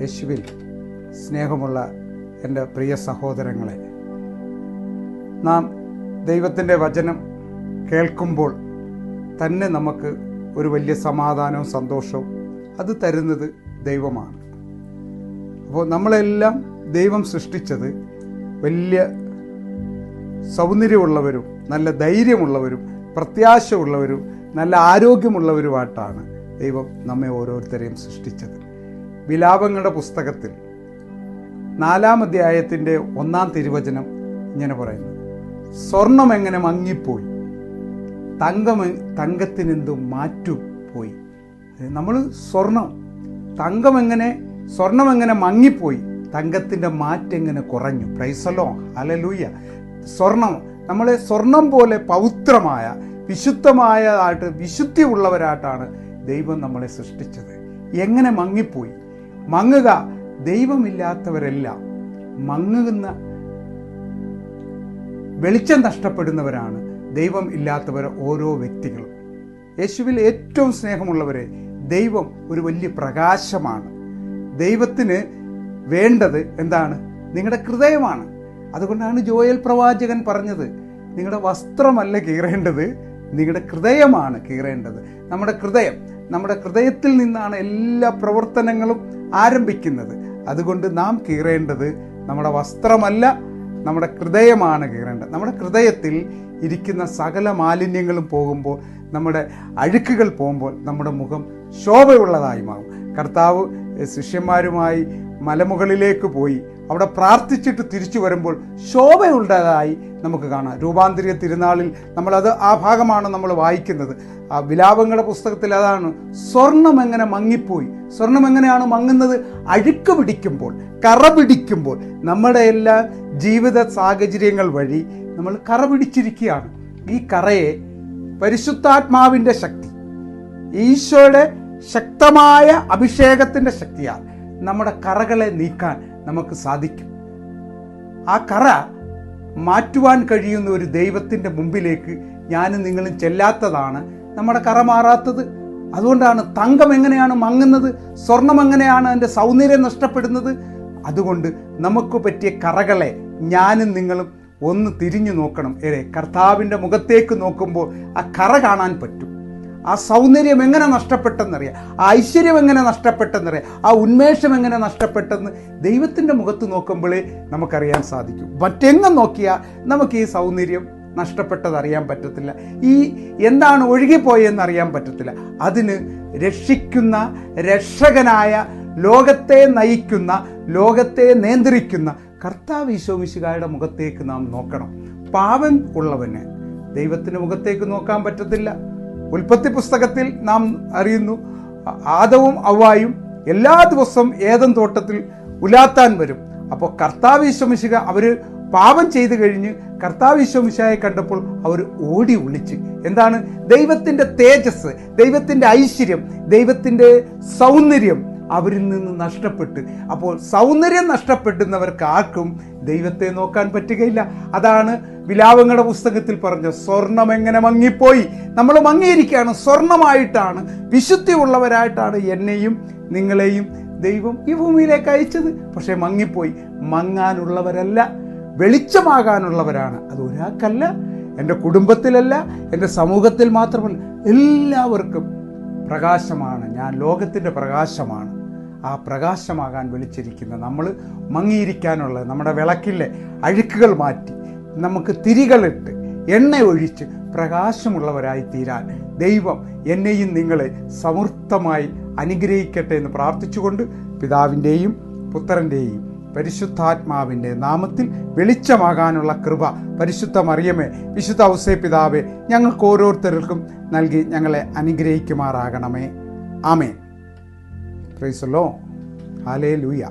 യേശുവിൽ സ്നേഹമുള്ള എൻ്റെ പ്രിയ സഹോദരങ്ങളെ, നാം ദൈവത്തിൻ്റെ വചനം കേൾക്കുമ്പോൾ തന്നെ നമുക്ക് ഒരു വലിയ സമാധാനവും സന്തോഷവും അത് തരുന്നത് ദൈവമാണ്. അപ്പോൾ നമ്മളെല്ലാം ദൈവം സൃഷ്ടിച്ചത് വലിയ സൗന്ദര്യമുള്ളവരും നല്ല ധൈര്യമുള്ളവരും പ്രത്യാശയുള്ളവരും നല്ല ആരോഗ്യമുള്ളവരുമായിട്ടാണ് ദൈവം നമ്മെ ഓരോരുത്തരെയും സൃഷ്ടിച്ചത്. വിലാപങ്ങളുടെ പുസ്തകത്തിൽ 4-ാം അധ്യായത്തിൻ്റെ 1-ാം തിരുവചനം ഇങ്ങനെ പറയുന്നു: സ്വർണം എങ്ങനെ മങ്ങിപ്പോയി, തങ്കത്തിനെന്തു മാറ്റുപോയി. നമ്മൾ സ്വർണം എങ്ങനെ മങ്ങിപ്പോയി, തങ്കത്തിൻ്റെ മാറ്റെങ്ങനെ കുറഞ്ഞു. പ്രൈസലോ, ഹല്ലേലൂയ. നമ്മളെ സ്വർണം പോലെ പവിത്രമായ വിശുദ്ധമായതായിട്ട് വിശുദ്ധി ഉള്ളവരായിട്ടാണ് ദൈവം നമ്മളെ സൃഷ്ടിച്ചത്. എങ്ങനെ മങ്ങിപ്പോയി? മങ്ങുക, ദൈവമില്ലാത്തവരെല്ലാം മങ്ങുന്ന വെളിച്ചം നഷ്ടപ്പെടുന്നവരാണ് ദൈവം ഇല്ലാത്തവർ ഓരോ വ്യക്തികളും. യേശുവിൽ ഏറ്റവും സ്നേഹമുള്ളവരെ, ദൈവം ഒരു വലിയ പ്രകാശമാണ്. ദൈവത്തിന് വേണ്ടത് എന്താണ്? നിങ്ങളുടെ ഹൃദയമാണ്. അതുകൊണ്ടാണ് ജോയൽ പ്രവാചകൻ പറഞ്ഞത്, നിങ്ങളുടെ വസ്ത്രമല്ല കീറേണ്ടത്, നിങ്ങളുടെ ഹൃദയമാണ് കീറേണ്ടത്. നമ്മുടെ ഹൃദയത്തിൽ നിന്നാണ് എല്ലാ പ്രവർത്തനങ്ങളും ആരംഭിക്കുന്നത്. അതുകൊണ്ട് നാം കീറേണ്ടത് നമ്മുടെ വസ്ത്രമല്ല, നമ്മുടെ ഹൃദയമാണ് കീറേണ്ടത്. നമ്മുടെ ഹൃദയത്തിൽ ഇരിക്കുന്ന സകല മാലിന്യങ്ങളും പോകുമ്പോൾ, നമ്മുടെ അഴുക്കുകൾ പോകുമ്പോൾ നമ്മുടെ മുഖം ശോഭയുള്ളതായി മാറും. കർത്താവ് ശിഷ്യന്മാരുമായി മലമുകളിലേക്ക് പോയി അവിടെ പ്രാർത്ഥിച്ചിട്ട് തിരിച്ചു വരുമ്പോൾ ശോഭയുള്ളതായി നമുക്ക് കാണാം. രൂപാന്തരീയ തിരുനാളിൽ ആ ഭാഗമാണ് നമ്മൾ വായിക്കുന്നത്. ആ വിലാപങ്ങളുടെ പുസ്തകത്തിൽ അതാണ്. സ്വർണം എങ്ങനെ മങ്ങിപ്പോയി. സ്വർണം എങ്ങനെയാണ് മങ്ങുന്നത്? അഴുക്ക് പിടിക്കുമ്പോൾ, കറ പിടിക്കുമ്പോൾ. നമ്മുടെ എല്ലാ ജീവിത സാഹചര്യങ്ങൾ വഴി നമ്മൾ കറ പിടിച്ചിരിക്കുകയാണ്. ഈ കറയെ പരിശുദ്ധാത്മാവിൻ്റെ ശക്തി, ഈശോയുടെ ശക്തമായ അഭിഷേകത്തിൻ്റെ ശക്തിയാൽ നമ്മുടെ കറകളെ നീക്കാൻ നമുക്ക് സാധിക്കും. ആ കറ മാറ്റുവാൻ കഴിയുന്ന ഒരു ദൈവത്തിൻ്റെ മുമ്പിലേക്ക് ഞാനും നിങ്ങളും ചെല്ലാത്തതാണ് നമ്മുടെ കറ മാറാത്തത്. അതുകൊണ്ടാണ് തങ്കം എങ്ങനെയാണ് മങ്ങുന്നത്, സ്വർണം എങ്ങനെയാണ് അതിൻ്റെ സൗന്ദര്യം നഷ്ടപ്പെടുന്നത്. അതുകൊണ്ട് നമുക്ക് പറ്റിയ കറകളെ ഞാനും നിങ്ങളും ഒന്ന് തിരിഞ്ഞു നോക്കണം. കർത്താവിൻ്റെ മുഖത്തേക്ക് നോക്കുമ്പോൾ ആ കറ കാണാൻ പറ്റും. ആ സൗന്ദര്യം എങ്ങനെ നഷ്ടപ്പെട്ടെന്നറിയാം, ആ ഐശ്വര്യം എങ്ങനെ നഷ്ടപ്പെട്ടെന്നറിയാം, ആ ഉന്മേഷം എങ്ങനെ നഷ്ടപ്പെട്ടെന്ന് ദൈവത്തിൻ്റെ മുഖത്ത് നോക്കുമ്പോഴേ നമുക്കറിയാൻ സാധിക്കും. മറ്റെങ്ങും നോക്കിയാൽ നമുക്ക് ഈ സൗന്ദര്യം നഷ്ടപ്പെട്ടത് അറിയാൻ പറ്റത്തില്ല, ഈ എന്താണ് ഒഴുകിപ്പോയെന്നറിയാൻ പറ്റത്തില്ല. അതിന് രക്ഷിക്കുന്ന രക്ഷകനായ, ലോകത്തെ നയിക്കുന്ന, ലോകത്തെ നിയന്ത്രിക്കുന്ന കർത്താവ് ഈശോ മിശിഹായുടെ മുഖത്തേക്ക് നാം നോക്കണം. പാപം ഉള്ളവന് ദൈവത്തിൻ്റെ മുഖത്തേക്ക് നോക്കാൻ പറ്റത്തില്ല. ഉൽപ്പത്തി പുസ്തകത്തിൽ നാം അറിയുന്നു, ആദവും ഹവ്വായും എല്ലാ ദിവസവും ഏദൻ തോട്ടത്തിൽ ഉലാത്താൻ വരും. അപ്പോൾ കർത്താവ് ഈശോ മിശിഹ അവർ പാപം ചെയ്തു കഴിഞ്ഞ് കർത്താവ് ഈശോ മിശിഹായെ കണ്ടപ്പോൾ അവർ ഓടി ഒളിച്ച്. എന്താണ്? ദൈവത്തിൻ്റെ തേജസ്, ദൈവത്തിൻ്റെ ഐശ്വര്യം, ദൈവത്തിൻ്റെ സൗന്ദര്യം അവരിൽ നിന്ന് നഷ്ടപ്പെട്ട്. അപ്പോൾ സൗന്ദര്യം നഷ്ടപ്പെടുന്നവർക്ക് ആർക്കും ദൈവത്തെ നോക്കാൻ പറ്റുകയില്ല. അതാണ് വിലാപങ്ങളുടെ പുസ്തകത്തിൽ പറഞ്ഞ സ്വർണം എങ്ങനെ മങ്ങിപ്പോയി. നമ്മൾ മങ്ങിയിരിക്കുകയാണ്, സ്വർണമായിട്ടാണ്, വിശുദ്ധി ഉള്ളവരായിട്ടാണ് എന്നെയും നിങ്ങളെയും ദൈവം ഈ ഭൂമിയിലേക്ക് അയച്ചത്. പക്ഷേ മങ്ങിപ്പോയി. മങ്ങാനുള്ളവരല്ല, വെളിച്ചമാകാനുള്ളവരാണ്. അത് ഒരാൾക്കല്ല, എൻ്റെ കുടുംബത്തിലല്ല, എൻ്റെ സമൂഹത്തിൽ മാത്രമല്ല, എല്ലാവർക്കും പ്രകാശമാണ് ഞാൻ, ലോകത്തിൻ്റെ പ്രകാശമാണ്. ആ പ്രകാശമാകാൻ വിളിച്ചിരിക്കുന്ന നമ്മൾ മങ്ങിയിരിക്കാനുള്ള നമ്മുടെ വിളക്കിലെ അഴുക്കുകൾ മാറ്റി നമുക്ക് തിരികളിട്ട് എണ്ണ ഒഴിച്ച് പ്രകാശമുള്ളവരായി തീരാൻ ദൈവം എന്നെയും നിങ്ങളെ സമൃദ്ധമായി അനുഗ്രഹിക്കട്ടെ എന്ന് പ്രാർത്ഥിച്ചുകൊണ്ട് പിതാവിൻ്റെയും പുത്രൻ്റെയും പരിശുദ്ധാത്മാവിൻ്റെ നാമത്തിൽ വെളിച്ചമാകാനുള്ള കൃപ പരിശുദ്ധ മറിയമേ, വിശുദ്ധ ഔസേ പിതാവേ, ഞങ്ങൾക്ക് ഓരോരുത്തർക്കും നൽകി ഞങ്ങളെ അനുഗ്രഹിക്കുമാറാകണമേ. Amen. Praise the Lord. Hallelujah.